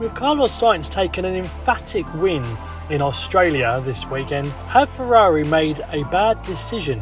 With Carlos Sainz taking an emphatic win in Australia this weekend, have Ferrari made a bad decision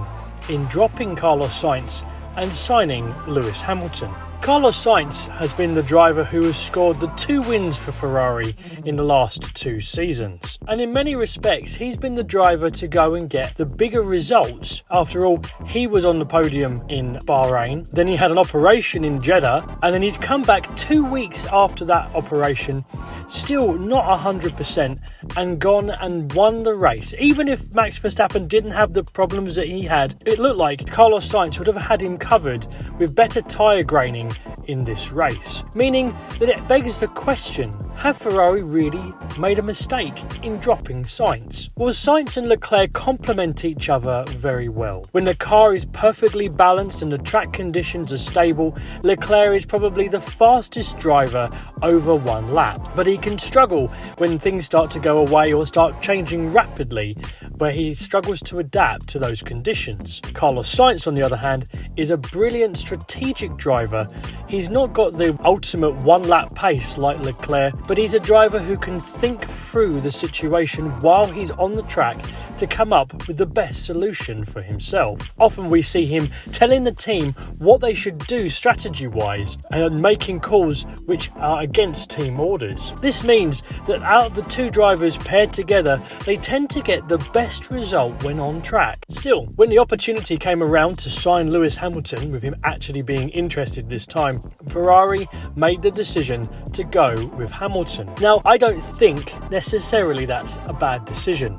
in dropping Carlos Sainz and signing Lewis Hamilton? Carlos Sainz has been the driver who has scored the 2 wins for Ferrari in the last 2 seasons. And in many respects, he's been the driver to go and get the bigger results. After all, he was on the podium in Bahrain, then he had an operation in Jeddah, and then he's come back 2 weeks after that operation, still not 100%, and gone and won the race. Even if Max Verstappen didn't have the problems that he had, it looked like Carlos Sainz would have had him covered with better tyre graining in this race, meaning that it begs the question, have Ferrari really made a mistake in dropping Sainz? Well, Sainz and Leclerc complement each other very well. When the car is perfectly balanced and the track conditions are stable, Leclerc is probably the fastest driver over 1 lap, but he can struggle when things start to go away or start changing rapidly, where he struggles to adapt to those conditions. Carlos Sainz, on the other hand, is a brilliant strategic driver. He's not got the ultimate 1 lap pace like Leclerc, but he's a driver who can think through the situation while he's on the track to come up with the best solution for himself. Often we see him telling the team what they should do strategy-wise and making calls which are against team orders. This means that out of the 2 drivers paired together, they tend to get the best result when on track. Still, when the opportunity came around to sign Lewis Hamilton, with him actually being interested this time, Ferrari made the decision to go with Hamilton. Now, I don't think necessarily that's a bad decision.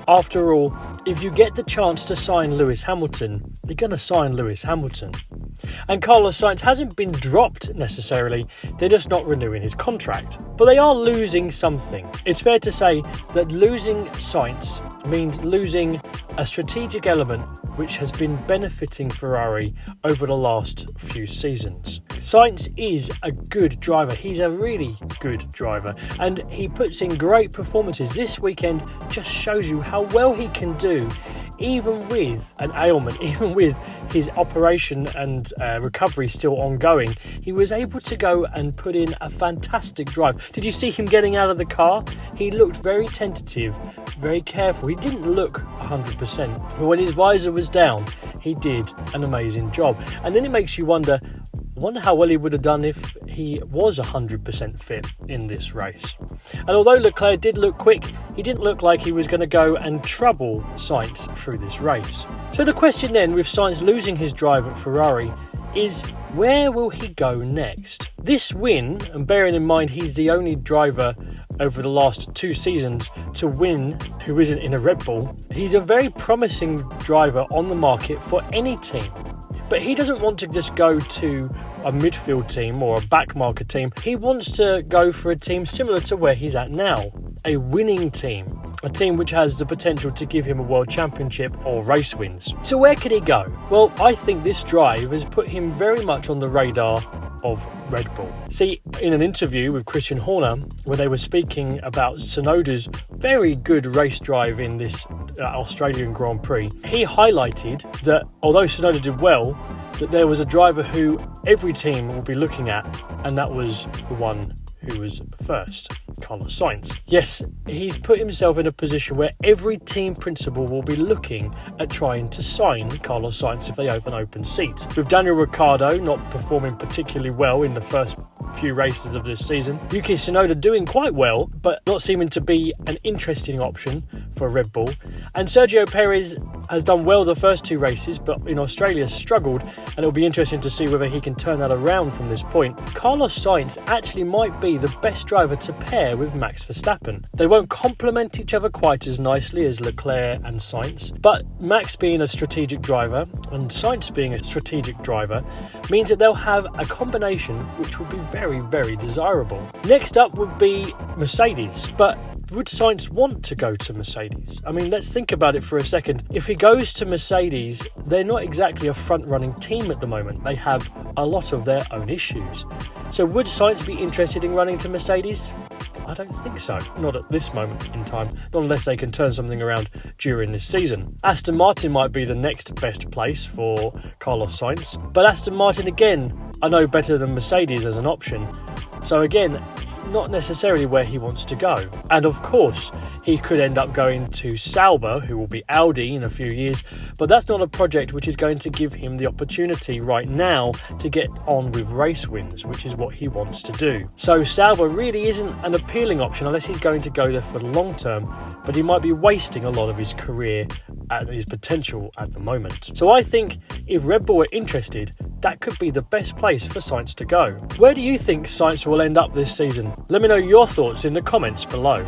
After all, if you get the chance to sign Lewis Hamilton, you're going to sign Lewis Hamilton. And Carlos Sainz hasn't been dropped necessarily, they're just not renewing his contract. But they are losing something. It's fair to say that losing Sainz means losing a strategic element which has been benefiting Ferrari over the last few seasons. Sainz is a good driver, he's a really good driver, and he puts in great performances. This weekend just shows you how well he can do, even with an ailment, even with his operation and recovery still ongoing. He was able to go and put in a fantastic drive. Did you see him getting out of the car? He looked very tentative, very careful. He didn't look 100%, but when his visor was down, he did an amazing job. And then it makes you wonder how well he would have done if he was 100% fit in this race. And although Leclerc did look quick, he didn't look like he was going to go and trouble Sainz through this race. So the question then, with Sainz losing his drive at Ferrari, is where will he go next? This win, and bearing in mind he's the only driver over the last 2 seasons to win who isn't in a Red Bull, he's a very promising driver on the market for any team. But he doesn't want to just go to a midfield team or a backmarker team. He wants to go for a team similar to where he's at now, a winning team, a team which has the potential to give him a world championship or race wins. So where could he go? Well, I think this drive has put him very much on the radar of Red Bull. See, in an interview with Christian Horner, where they were speaking about Tsunoda's very good race drive in this Australian Grand Prix, he highlighted that although Tsunoda did well, that there was a driver who every team will be looking at, and that was the one who was first, Carlos Sainz. Yes, he's put himself in a position where every team principal will be looking at trying to sign Carlos Sainz if they have an open seat. With Daniel Ricciardo not performing particularly well in the first few races of this season, Yuki Tsunoda doing quite well, but not seeming to be an interesting option for Red Bull. And Sergio Perez has done well the first 2 races, but in Australia struggled, and it'll be interesting to see whether he can turn that around from this point. Carlos Sainz actually might be the best driver to pair with Max Verstappen. They won't complement each other quite as nicely as Leclerc and Sainz, but Max being a strategic driver and Sainz being a strategic driver means that they'll have a combination which would be very, very desirable. Next up would be Mercedes, but would Sainz want to go to Mercedes? I mean, let's think about it for a second. If he goes to Mercedes, they're not exactly a front-running team at the moment. They have a lot of their own issues. So would Sainz be interested in running to Mercedes? I don't think so. Not at this moment in time. Not unless they can turn something around during this season. Aston Martin might be the next best place for Carlos Sainz. But Aston Martin, again, I know better than Mercedes as an option. So again, not necessarily where he wants to go. And of course, he could end up going to Sauber, who will be Audi in a few years, but that's not a project which is going to give him the opportunity right now to get on with race wins, which is what he wants to do. So Sauber really isn't an appealing option unless he's going to go there for the long term, but he might be wasting a lot of his career at his potential at the moment. So I think if Red Bull are interested, that could be the best place for Sainz to go. Where do you think Sainz will end up this season? Let me know your thoughts in the comments below.